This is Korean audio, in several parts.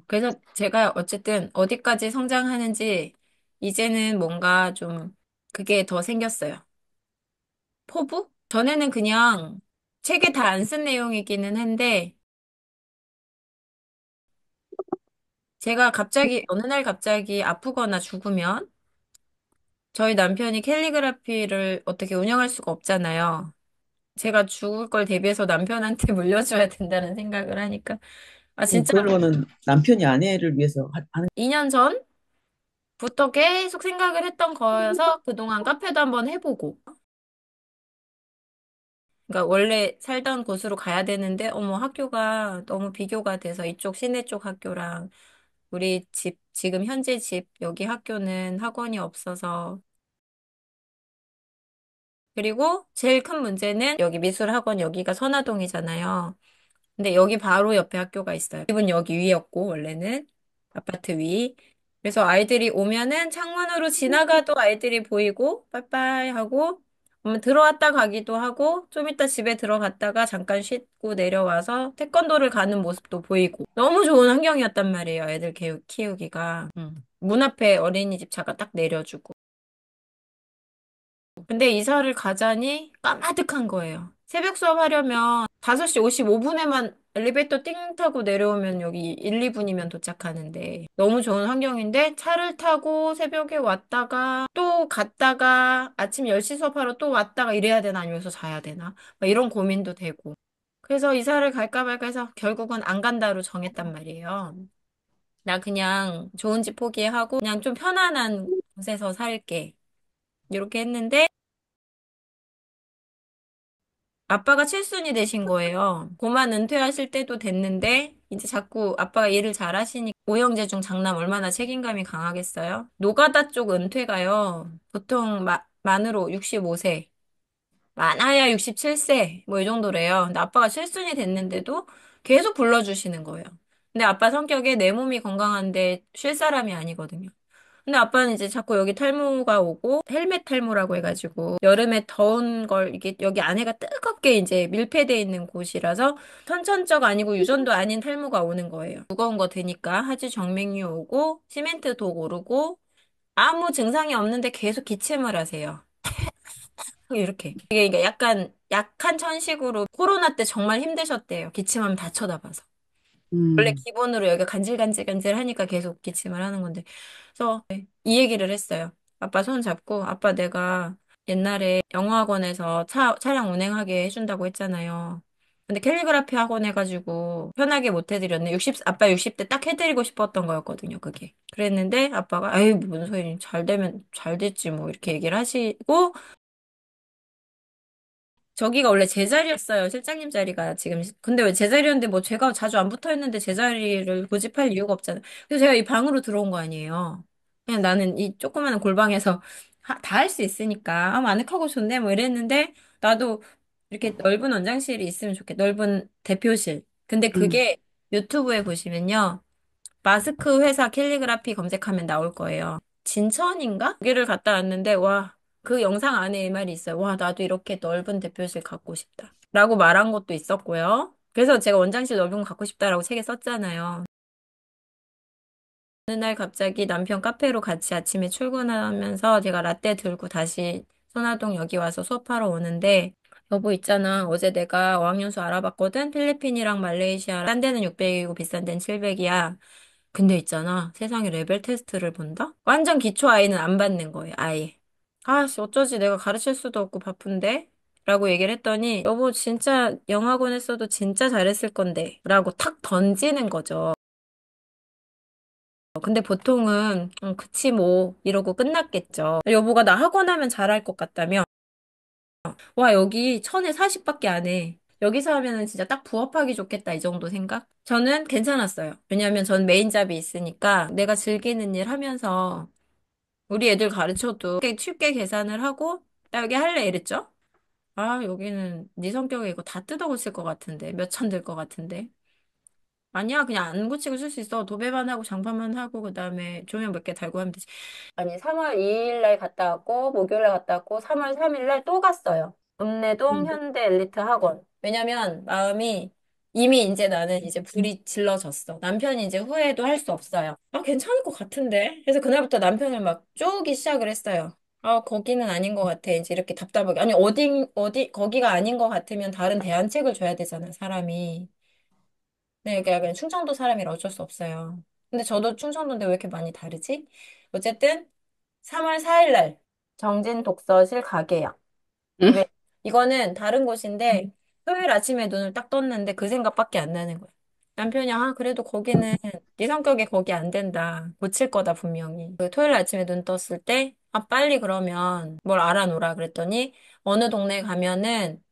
그래서 제가 어쨌든 어디까지 성장하는지 이제는 뭔가 좀 그게 더 생겼어요. 포부? 전에는 그냥 책에 다 안 쓴 내용이기는 한데 제가 갑자기 어느 날 갑자기 아프거나 죽으면 저희 남편이 캘리그라피를 어떻게 운영할 수가 없잖아요. 제가 죽을 걸 대비해서 남편한테 물려줘야 된다는 생각을 하니까 아 진짜 그런 거는 남편이 아내를 위해서 하는. 2년 전부터 계속 생각을 했던 거여서 그동안 카페도 한번 해보고 그러니까 원래 살던 곳으로 가야 되는데 어머 학교가 너무 비교가 돼서 이쪽 시내 쪽 학교랑 우리 집 지금 현재 집 여기 학교는 학원이 없어서 그리고 제일 큰 문제는 여기 미술학원 여기가 선화동이잖아요. 근데 여기 바로 옆에 학교가 있어요. 집은 여기 위였고, 원래는. 아파트 위. 그래서 아이들이 오면은 창문으로 지나가도 아이들이 보이고, 빠이빠이 하고, 들어왔다 가기도 하고, 좀 이따 집에 들어갔다가 잠깐 씻고 내려와서 태권도를 가는 모습도 보이고. 너무 좋은 환경이었단 말이에요, 애들 키우기가. 문 앞에 어린이집 차가 딱 내려주고. 근데 이사를 가자니 까마득한 거예요. 새벽 수업 하려면 5시 55분에만 엘리베이터 띵 타고 내려오면 여기 1, 2분이면 도착하는데 너무 좋은 환경인데 차를 타고 새벽에 왔다가 또 갔다가 아침 10시 수업하러 또 왔다가 이래야 되나 아니면 여기서 자야 되나 막 이런 고민도 되고 그래서 이사를 갈까 말까 해서 결국은 안 간다로 정했단 말이에요. 나 그냥 좋은 집 포기하고 그냥 좀 편안한 곳에서 살게. 이렇게 했는데 아빠가 칠순이 되신 거예요. 고만 은퇴하실 때도 됐는데, 이제 자꾸 아빠가 일을 잘 하시니까 오형제중 장남 얼마나 책임감이 강하겠어요? 노가다 쪽 은퇴가요. 보통 만으로 65세, 많아야 67세, 뭐 이 정도래요. 근데 아빠가 칠순이 됐는데도 계속 불러주시는 거예요. 근데 아빠 성격에 내 몸이 건강한데 쉴 사람이 아니거든요. 근데 아빠는 이제 자꾸 여기 탈모가 오고 헬멧 탈모라고 해가지고 여름에 더운 걸 이게 여기 안에가 뜨겁게 이제 밀폐돼 있는 곳이라서 선천적 아니고 유전도 아닌 탈모가 오는 거예요. 무거운 거 드니까 하지 정맥류 오고 시멘트 독 오르고 아무 증상이 없는데 계속 기침을 하세요. 이렇게. 이게 그러니까 약간 약한 천식으로 코로나 때 정말 힘드셨대요. 기침하면 다 쳐다봐서. 원래 음, 기본으로 여기가 간질간질간질 하니까 계속 기침을 하는 건데. 그래서 이 얘기를 했어요. 아빠 손 잡고, 아빠 내가 옛날에 영어학원에서 차량 운행하게 해준다고 했잖아요. 근데 캘리그라피 학원 해가지고 편하게 못 해드렸네. 아빠 60대 딱 해드리고 싶었던 거였거든요, 그게. 그랬는데 아빠가, 아이, 뭔 소리, 잘 되면 잘 됐지, 뭐, 이렇게 얘기를 하시고, 저기가 원래 제 자리였어요. 실장님 자리가 지금. 근데 왜 제 자리였는데 뭐 제가 자주 안 붙어 있는데 제 자리를 고집할 이유가 없잖아요. 그래서 제가 이 방으로 들어온 거 아니에요. 그냥 나는 이 조그마한 골방에서 다 할 수 있으니까 아, 아늑하고 좋네 뭐 이랬는데 나도 이렇게 넓은 원장실이 있으면 좋겠다. 넓은 대표실. 근데 음, 그게 유튜브에 보시면요. 마스크 회사 캘리그라피 검색하면 나올 거예요. 진천인가? 거기를 갔다 왔는데, 와, 그 영상 안에 이 말이 있어요. 와, 나도 이렇게 넓은 대표실 갖고 싶다. 라고 말한 것도 있었고요. 그래서 제가 원장실 넓은 거 갖고 싶다라고 책에 썼잖아요. 어느 날 갑자기 남편 카페로 같이 아침에 출근하면서 제가 라떼 들고 다시 선화동 여기 와서 수업하러 오는데, 여보 있잖아. 어제 내가 어학연수 알아봤거든? 필리핀이랑 말레이시아. 딴 데는 600이고 비싼 데는 700이야. 근데 있잖아. 세상에 레벨 테스트를 본다? 완전 기초 아이는 안 받는 거예요, 아예. 아씨, 어쩌지 내가 가르칠 수도 없고 바쁜데? 라고 얘기를 했더니, 여보, 진짜 영어학원 했어도 진짜 잘했을 건데. 라고 탁 던지는 거죠. 근데 보통은, 그치 뭐, 이러고 끝났겠죠. 여보가 나 학원 하면 잘할 것 같다며. 와, 여기 1040밖에 안 해. 여기서 하면은 진짜 딱 부업하기 좋겠다, 이 정도 생각? 저는 괜찮았어요. 왜냐면 전 메인 잡이 있으니까 내가 즐기는 일 하면서 우리 애들 가르쳐도 쉽게 계산을 하고 나 여기 할래 이랬죠? 아, 여기는 네 성격에 이거 다 뜯어 고칠 것 같은데. 몇 천 들 것 같은데. 아니야, 그냥 안 고치고 쓸 수 있어. 도배만 하고 장판만 하고 그다음에 조명 몇 개 달고 하면 되지. 아니, 3월 2일 날 갔다 왔고 목요일 날 갔다 왔고 3월 3일 날 또 갔어요. 읍내동 음, 현대 엘리트 학원. 왜냐면 마음이 이미 이제 나는 이제 불이 질러졌어. 남편이 이제 후회도 할 수 없어요. 아, 괜찮을 것 같은데? 그래서 그날부터 남편을 막 쪼기 시작을 했어요. 아, 거기는 아닌 것 같아. 이제 이렇게 답답하게. 아니, 거기가 아닌 것 같으면 다른 대안책을 줘야 되잖아, 사람이. 네, 그냥 충청도 사람이라 어쩔 수 없어요. 근데 저도 충청도인데 왜 이렇게 많이 다르지? 어쨌든 3월 4일 날 정진 독서실 가게요. 응? 왜? 이거는 다른 곳인데 토요일 아침에 눈을 딱 떴는데 그 생각밖에 안 나는 거야. 남편이 아 그래도 거기는 네 성격에 거기 안 된다. 고칠 거다 분명히. 그 토요일 아침에 눈 떴을 때 아 빨리 그러면 뭘 알아놓으라 그랬더니 어느 동네 가면은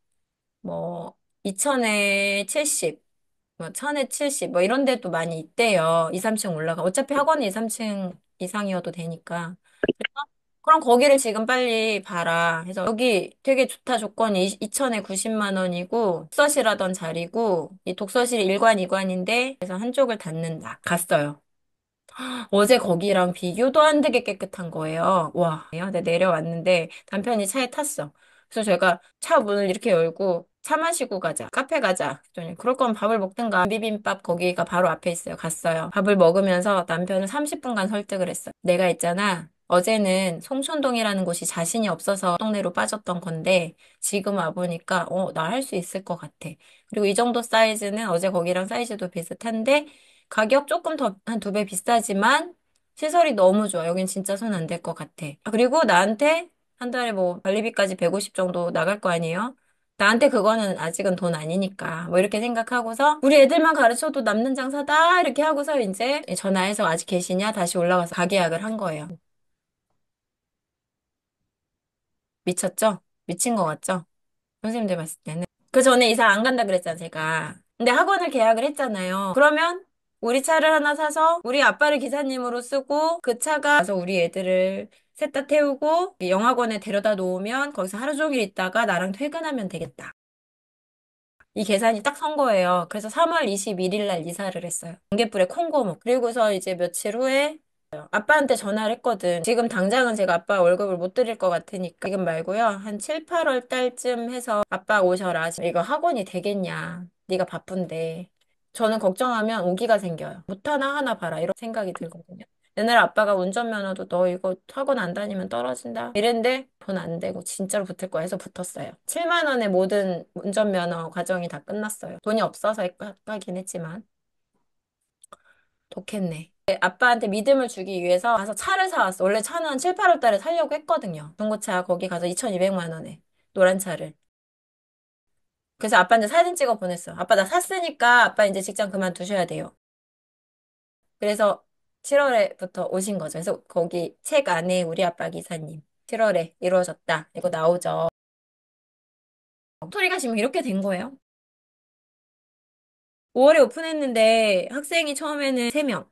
뭐 2천에 70, 뭐 1000에 70, 뭐 이런 데도 많이 있대요. 2, 3층 올라가. 어차피 학원은 2, 3층 이상이어도 되니까. 그럼 거기를 지금 빨리 봐라. 그래서 여기 되게 좋다 조건이 2천에 90만 원이고 독서실 하던 자리고 이 독서실이 1관, 2관인데 그래서 한쪽을 닫는다. 갔어요. 어제 거기랑 비교도 안 되게 깨끗한 거예요. 와, 근데 내려왔는데 남편이 차에 탔어. 그래서 제가 차 문을 이렇게 열고 차 마시고 가자. 카페 가자. 그랬더니 그럴 거면 밥을 먹든가. 비빔밥 거기가 바로 앞에 있어요. 갔어요. 밥을 먹으면서 남편은 30분간 설득을 했어. 내가 있잖아. 어제는 송촌동이라는 곳이 자신이 없어서 동네로 빠졌던 건데 지금 와보니까 나 할 수 있을 것 같아. 그리고 이 정도 사이즈는 어제 거기랑 사이즈도 비슷한데 가격 조금 더, 한 2배 비싸지만 시설이 너무 좋아. 여긴 진짜 손 안 댈 것 같아. 아, 그리고 나한테 한 달에 뭐 관리비까지 150 정도 나갈 거 아니에요? 나한테 그거는 아직은 돈 아니니까. 뭐 이렇게 생각하고서 우리 애들만 가르쳐도 남는 장사다. 이렇게 하고서 이제 전화해서 아직 계시냐? 다시 올라가서 가게 예약을 한 거예요. 미쳤죠? 미친 거 같죠? 선생님들 봤을 때는. 그 전에 이사 안 간다 그랬잖아, 제가. 근데 학원을 계약을 했잖아요. 그러면 우리 차를 하나 사서 우리 아빠를 기사님으로 쓰고 그 차가 가서 우리 애들을 셋 다 태우고 영학원에 데려다 놓으면 거기서 하루 종일 있다가 나랑 퇴근하면 되겠다. 이 계산이 딱 선 거예요. 그래서 3월 21일 날 이사를 했어요. 번개불에 콩고목. 그리고서 이제 며칠 후에 아빠한테 전화를 했거든. 지금 당장은 제가 아빠 월급을 못 드릴 것 같으니까 지금 말고요. 한 7, 8월 달쯤 해서 아빠 오셔라. 이거 학원이 되겠냐. 네가 바쁜데. 저는 걱정하면 오기가 생겨요. 못하나 하나 봐라. 이런 생각이 들거든요. 옛날에 아빠가 운전면허도 너 이거 학원 안 다니면 떨어진다. 이랬는데 돈 안 되고 진짜로 붙을 거야 해서 붙었어요. 7만 원에 모든 운전면허 과정이 다 끝났어요. 돈이 없어서 하긴 했지만. 좋겠네. 아빠한테 믿음을 주기 위해서 가서 차를 사왔어. 원래 차는 7, 8월 달에 사려고 했거든요. 중고차 거기 가서 2,200만 원에 노란 차를. 그래서 아빠한테 사진 찍어 보냈어. 아빠 나 샀으니까 아빠 이제 직장 그만두셔야 돼요. 그래서 7월에부터 오신 거죠. 그래서 거기 책 안에 우리 아빠 기사님 7월에 이루어졌다. 이거 나오죠. 소리가 지금 이렇게 된 거예요. 5월에 오픈했는데 학생이 처음에는 3명.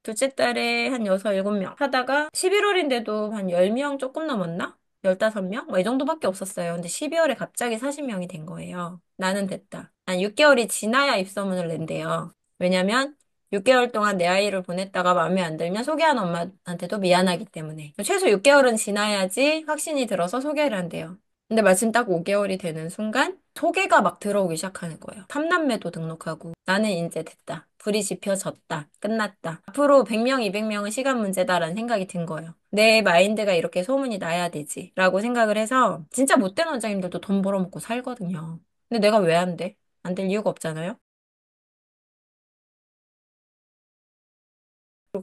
둘째 달에 한 6, 7명 하다가 11월인데도 한 10명 조금 넘었나? 15명? 뭐 이 정도밖에 없었어요. 근데 12월에 갑자기 40명이 된 거예요. 나는 됐다. 한 6개월이 지나야 입소문을 낸대요. 왜냐면 6개월 동안 내 아이를 보냈다가 마음에 안 들면 소개한 엄마한테도 미안하기 때문에. 최소 6개월은 지나야지 확신이 들어서 소개를 한대요. 근데 마침 딱 5개월이 되는 순간 소개가 막 들어오기 시작하는 거예요. 삼남매도 등록하고 나는 이제 됐다. 불이 지펴졌다. 끝났다. 앞으로 100명, 200명은 시간 문제다라는 생각이 든 거예요. 내 마인드가 이렇게 소문이 나야 되지. 라고 생각을 해서 진짜 못된 원장님들도 돈 벌어먹고 살거든요. 근데 내가 왜 안 돼? 안 될 이유가 없잖아요.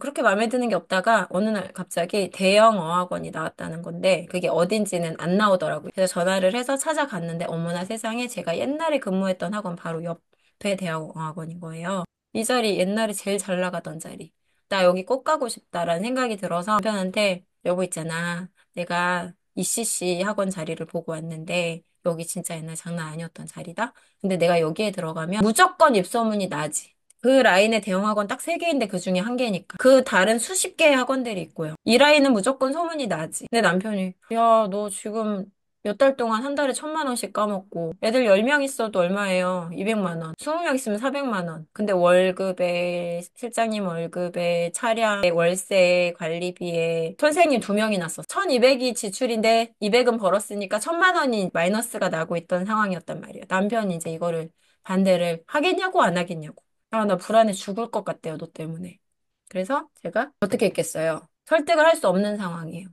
그렇게 마음에 드는 게 없다가 어느 날 갑자기 대형 어학원이 나왔다는 건데 그게 어딘지는 안 나오더라고요. 그래서 전화를 해서 찾아갔는데 어머나 세상에 제가 옛날에 근무했던 학원 바로 옆에 대형 어학원인 거예요. 이 자리 옛날에 제일 잘 나가던 자리. 나 여기 꼭 가고 싶다라는 생각이 들어서 남편한테 여보 있잖아. 내가 ECC 학원 자리를 보고 왔는데 여기 진짜 옛날 장난 아니었던 자리다. 근데 내가 여기에 들어가면 무조건 입소문이 나지. 그 라인에 대형 학원 딱 3개인데 그 중에 1개니까. 그 다른 수십 개의 학원들이 있고요. 이 라인은 무조건 소문이 나지. 근데 남편이, 야, 너 지금 몇 달 동안 한 달에 1,000만 원씩 까먹고 애들 10명 있어도 얼마예요? 200만 원. 20명 있으면 400만 원. 근데 월급에 실장님 월급에 차량에 월세 관리비에 선생님 2명이 났어. 1,200이 지출인데 200은 벌었으니까 1,000만 원이 마이너스가 나고 있던 상황이었단 말이에요. 남편이 이제 이거를 반대를 하겠냐고 안 하겠냐고. 아, 나 불안해 죽을 것 같대요, 너 때문에. 그래서 제가 어떻게 했겠어요? 설득을 할 수 없는 상황이에요.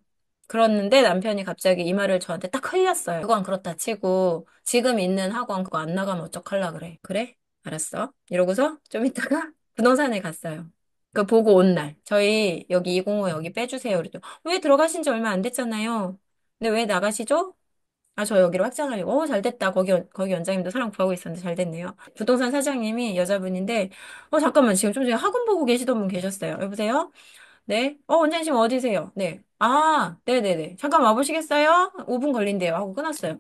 그랬는데 남편이 갑자기 이 말을 저한테 딱 흘렸어요. 그건 그렇다 치고 지금 있는 학원 그거 안 나가면 어떡할라 그래. 그래? 알았어. 이러고서 좀 이따가 부동산에 갔어요. 그 보고 온 날. 저희 여기 205 여기 빼주세요. 그랬죠. 왜 들어가신 지 얼마 안 됐잖아요. 근데 왜 나가시죠? 아, 저 여기로 확장하려고. 잘 됐다. 거기 원장님도 사람 구하고 있었는데 잘 됐네요. 부동산 사장님이 여자분인데, 잠깐만. 지금 좀 전에 학원 보고 계시던 분 계셨어요. 여보세요? 네. 원장님 지금 어디세요? 네. 아, 네네네. 잠깐 와보시겠어요? 5분 걸린대요. 하고 끊었어요.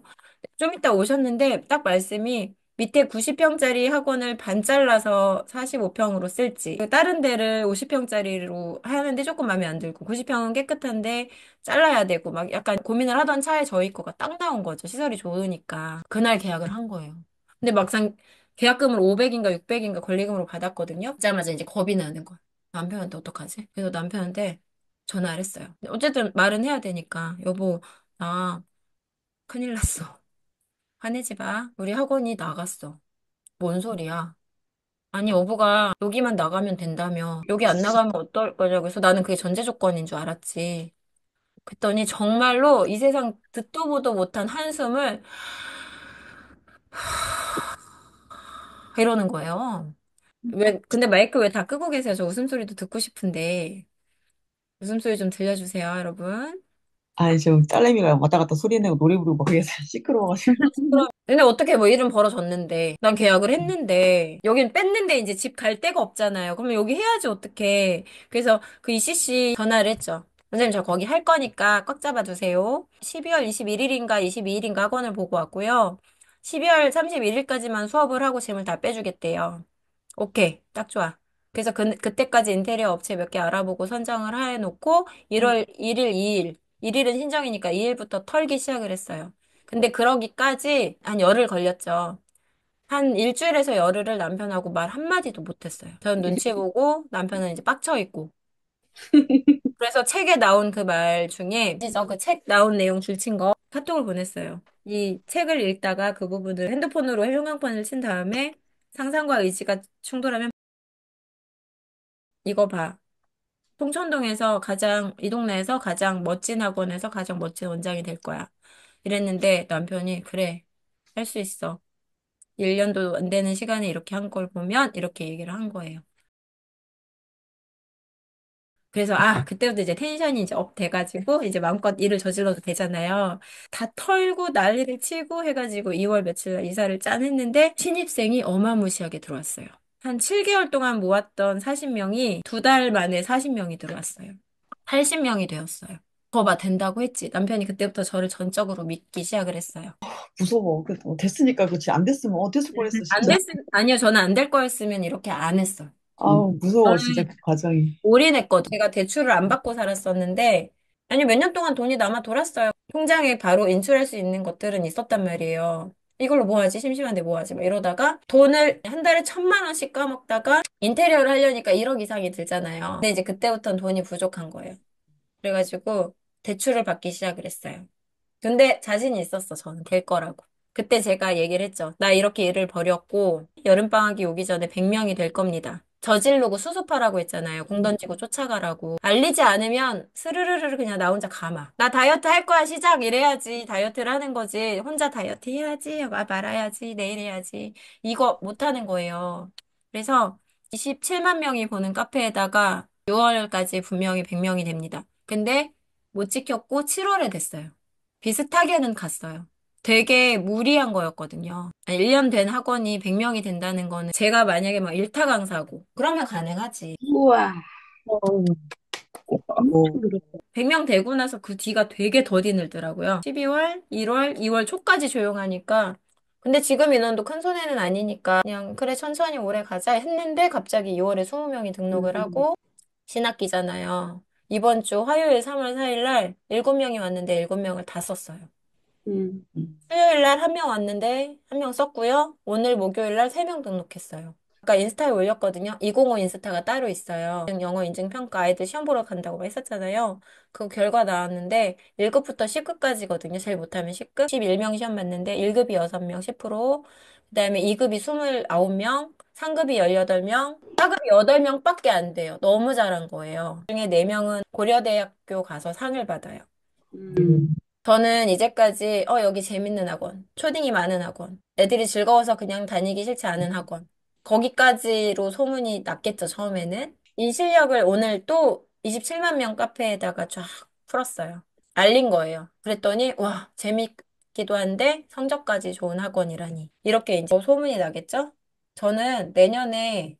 좀 이따 오셨는데 딱 말씀이 밑에 90평짜리 학원을 반 잘라서 45평으로 쓸지 그 다른 데를 50평짜리로 하는데 조금 마음에 안 들고 90평은 깨끗한데 잘라야 되고 막 약간 고민을 하던 차에 저희 거가 딱 나온 거죠. 시설이 좋으니까. 그날 계약을 한 거예요. 근데 막상 계약금을 500인가 600인가 권리금으로 받았거든요. 받자마자 이제 겁이 나는 거야. 남편한테 어떡하지? 그래서 남편한테 전화를 했어요. 어쨌든 말은 해야 되니까 여보 나 큰일 났어. 화내지 마. 우리 학원이 나갔어. 뭔 소리야? 아니, 여보가 여기만 나가면 된다며. 여기 안 나가면 어떨 거냐고. 그래서 나는 그게 전제 조건인 줄 알았지. 그랬더니 정말로 이 세상 듣도 보도 못한 한숨을 이러는 거예요. 근데 마이크 왜 다 끄고 계세요? 저 웃음소리도 듣고 싶은데. 웃음소리 좀 들려주세요, 여러분. 아니, 지금 딸내미가 왔다 갔다 소리 내고 노래 부르고 거기서 시끄러워가지고. 근데 어떻게 뭐 일은 벌어졌는데, 난 계약을 했는데, 여긴 뺐는데 이제 집 갈 데가 없잖아요. 그러면 여기 해야지 어떡해. 그래서 그 ECC 전화를 했죠. 선생님 저 거기 할 거니까 꽉 잡아주세요. 12월 21일인가 22일인가 학원을 보고 왔고요. 12월 31일까지만 수업을 하고 짐을 다 빼주겠대요. 오케이, 딱 좋아. 그래서 그때까지 인테리어 업체 몇 개 알아보고 선정을 해놓고 1월 1일, 2일, 1일은 신정이니까 2일부터 털기 시작을 했어요. 근데 그러기까지 한 열흘 걸렸죠. 한 일주일에서 열흘을 남편하고 말 한마디도 못했어요. 저는 눈치 보고 남편은 이제 빡쳐 있고. 그래서 책에 나온 그 말 중에 그 책 나온 내용 줄친 거 카톡을 보냈어요. 이 책을 읽다가 그 부분을 핸드폰으로 형광펜을 친 다음에 상상과 의지가 충돌하면 이거 봐. 송천동에서 이 동네에서 가장 멋진 학원에서 가장 멋진 원장이 될 거야. 이랬는데 남편이 그래, 할 수 있어. 1년도 안 되는 시간에 이렇게 한 걸 보면 이렇게 얘기를 한 거예요. 그래서 그때부터 이제 텐션이 이제 업 돼가지고 이제 마음껏 일을 저질러도 되잖아요. 다 털고 난리를 치고 해가지고 2월 며칠 날 이사를 짠했는데 신입생이 어마무시하게 들어왔어요. 한 7개월 동안 모았던 40명이 2달 만에 40명이 들어왔어요. 80명이 되었어요. 거봐 된다고 했지. 남편이 그때부터 저를 전적으로 믿기 시작을 했어요. 무서워. 됐으니까 그렇지. 안 됐으면 됐을 뻔했어, 진짜. 아니요, 저는 안 될 거였으면 이렇게 안 했어요. 아우, 무서워, 진짜 저는 그 과정이. 올인했거든. 제가 대출을 안 받고 살았었는데, 아니, 몇 년 동안 돈이 남아 돌았어요. 통장에 바로 인출할 수 있는 것들은 있었단 말이에요. 이걸로 뭐 하지? 심심한데 뭐 하지? 막 이러다가 돈을 한 달에 1,000만 원씩 까먹다가 인테리어를 하려니까 1억 이상이 들잖아요. 근데 이제 그때부터는 돈이 부족한 거예요. 그래가지고 대출을 받기 시작을 했어요. 근데 자신이 있었어, 저는 될 거라고. 그때 제가 얘기를 했죠. 나 이렇게 일을 벌였고, 여름방학이 오기 전에 100명이 될 겁니다. 저지르고 수습하라고 했잖아요. 공 던지고 쫓아가라고. 알리지 않으면 스르르르 그냥 나 혼자 감아. 나 다이어트 할 거야, 시작! 이래야지. 다이어트를 하는 거지. 혼자 다이어트 해야지. 말아야지. 내일 해야지. 이거 못 하는 거예요. 그래서 27만 명이 보는 카페에다가 6월까지 분명히 100명이 됩니다. 근데 못 지켰고 7월에 됐어요. 비슷하게는 갔어요. 되게 무리한 거였거든요. 1년 된 학원이 100명이 된다는 거는 제가 만약에 막 일타 강사고 그러면 가능하지. 우와. 뭐 100명 되고 나서 그 뒤가 되게 더디 늘더라고요. 12월, 1월, 2월 초까지 조용하니까 근데 지금 인원도 큰 손해는 아니니까 그냥 그래 천천히 오래 가자 했는데 갑자기 2월에 20명이 등록을 하고 신학기잖아요. 이번 주 화요일 3월 4일 날 7명이 왔는데 7명을 다 썼어요. 수요일 날 1명 왔는데 1명 썼고요. 오늘 목요일 날 3명 등록했어요. 아까 인스타에 올렸거든요. 205 인스타가 따로 있어요. 영어 인증 평가 아이들 시험 보러 간다고 했었잖아요. 그 결과 나왔는데 1급부터 10급까지거든요. 제일 못하면 10급. 11명 시험 봤는데 1급이 6명 10%, 그다음에 2급이 29명, 상급이 18명, 하급이 8명밖에 안 돼요. 너무 잘한 거예요. 그 중에 4명은 고려대학교 가서 상을 받아요. 음. 저는 이제까지 여기 재밌는 학원, 초딩이 많은 학원, 애들이 즐거워서 그냥 다니기 싫지 않은 학원. 거기까지로 소문이 났겠죠, 처음에는. 이 실력을 오늘 또 27만 명 카페에다가 쫙 풀었어요. 알린 거예요. 그랬더니 와, 재밌기도 한데 성적까지 좋은 학원이라니. 이렇게 이제 소문이 나겠죠? 저는 내년에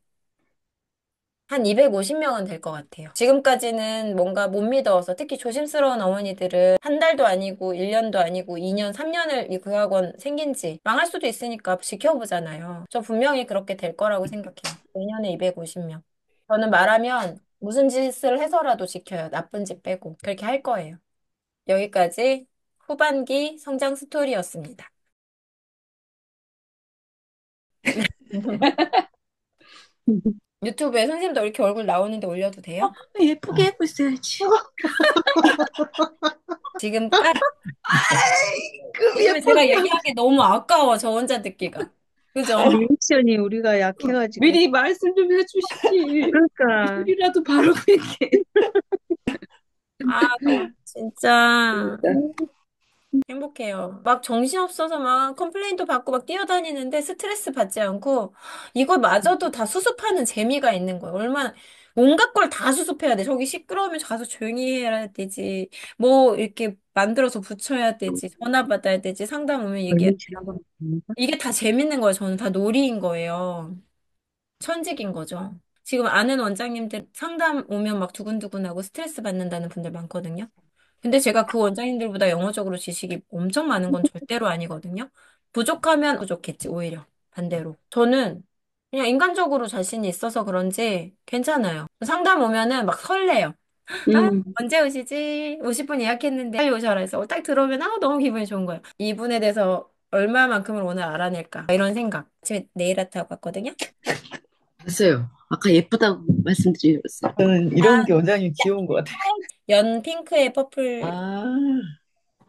한 250명은 될 것 같아요. 지금까지는 뭔가 못 믿어서 특히 조심스러운 어머니들은 한 달도 아니고 1년도 아니고 2년, 3년을 이 그 학원 생긴 지 망할 수도 있으니까 지켜보잖아요. 저 분명히 그렇게 될 거라고 생각해요. 내년에 250명. 저는 말하면 무슨 짓을 해서라도 지켜요. 나쁜 짓 빼고. 그렇게 할 거예요. 여기까지 후반기 성장 스토리였습니다. 유튜브에 선생님도 이렇게 얼굴 나오는데 올려도 돼요? 예쁘게 하고 있어야지. 지금 딱 그 왜냐면 제가 예쁘게. 얘기하기 너무 아까워, 저 혼자 듣기가. 그죠? 리액션이 우리가 약해가지고. 미리 말씀 좀 해주시지. 그러니까. 이라도 바르고 이렇게. 아, 너무 진짜 그러니까. 행복해요. 막 정신없어서 막 컴플레인도 받고 막 뛰어다니는데 스트레스 받지 않고 이거마저도 다 수습하는 재미가 있는 거예요. 얼마나 온갖 걸 다 수습해야 돼. 저기 시끄러우면 가서 조용히 해야 되지. 뭐 이렇게 만들어서 붙여야 되지. 전화 받아야 되지. 상담 오면 얘기해야 얼른 돼. 지나가면 이게 다 재밌는 거예요. 저는 다 놀이인 거예요. 천직인 거죠. 지금 아는 원장님들 상담 오면 막 두근두근하고 스트레스 받는다는 분들 많거든요. 근데 제가 그 원장님들보다 영어적으로 지식이 엄청 많은 건 절대로 아니거든요. 부족하면 부족했지, 오히려. 반대로. 저는 그냥 인간적으로 자신이 있어서 그런지 괜찮아요. 상담 오면은 막 설레요. 아, 음. 언제 오시지? 50분 예약했는데 빨리 오셔라 해서 딱 들어오면 너무 기분이 좋은 거예요. 이분에 대해서 얼마만큼을 오늘 알아낼까? 이런 생각. 아침에 네일 아트 하고 왔거든요. 봤어요. 아까 예쁘다고 말씀드렸어요. 저는 이런 게 원장님 귀여운 것 같아요. 연 핑크에 퍼플 아,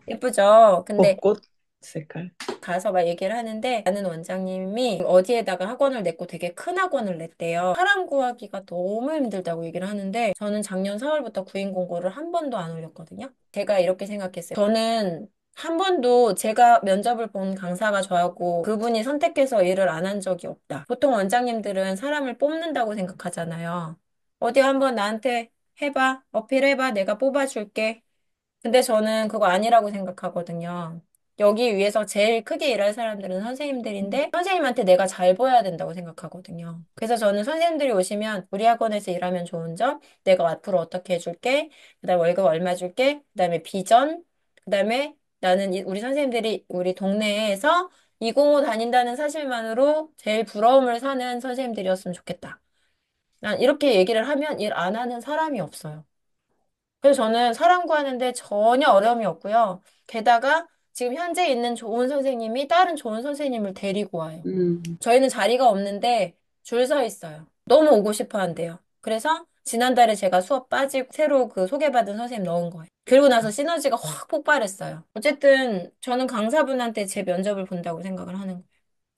예쁘죠? 근데 벚꽃 색깔. 가서 막 얘기를 하는데 아는 원장님이 어디에다가 학원을 냈고 되게 큰 학원을 냈대요. 사람 구하기가 너무 힘들다고 얘기를 하는데 저는 작년 4월부터 구인 공고를 한 번도 안 올렸거든요. 제가 이렇게 생각했어요. 저는 한 번도 제가 면접을 본 강사가 저하고 그분이 선택해서 일을 안 한 적이 없다. 보통 원장님들은 사람을 뽑는다고 생각하잖아요. 어디 한번 나한테 해봐, 어필해봐, 내가 뽑아줄게. 근데 저는 그거 아니라고 생각하거든요. 여기 위에서 제일 크게 일할 사람들은 선생님들인데 선생님한테 내가 잘 보여야 된다고 생각하거든요. 그래서 저는 선생님들이 오시면 우리 학원에서 일하면 좋은 점, 내가 앞으로 어떻게 해줄게, 그다음에 월급 얼마 줄게, 그다음에 비전, 그다음에 나는 우리 선생님들이 우리 동네에서 205 다닌다는 사실만으로 제일 부러움을 사는 선생님들이었으면 좋겠다. 난 이렇게 얘기를 하면 일 안 하는 사람이 없어요. 그래서 저는 사람 구하는데 전혀 어려움이 없고요. 게다가 지금 현재 있는 좋은 선생님이 다른 좋은 선생님을 데리고 와요. 음. 저희는 자리가 없는데 줄 서 있어요. 너무 오고 싶어 한대요. 그래서 지난달에 제가 수업 빠지고 새로 그 소개받은 선생님 넣은 거예요. 그리고 나서 시너지가 확 폭발했어요. 어쨌든 저는 강사분한테 제 면접을 본다고 생각을 하는 거예요.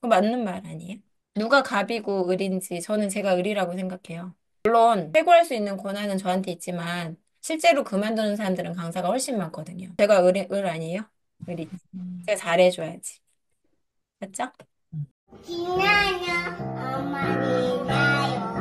그거 맞는 말 아니에요? 누가 갑이고 을인지 저는 제가 을이라고 생각해요. 물론 해고할 수 있는 권한은 저한테 있지만 실제로 그만두는 사람들은 강사가 훨씬 많거든요. 제가 을 아니에요? 을이. 제가 잘해줘야지. 맞죠? 지나요 어머니 나요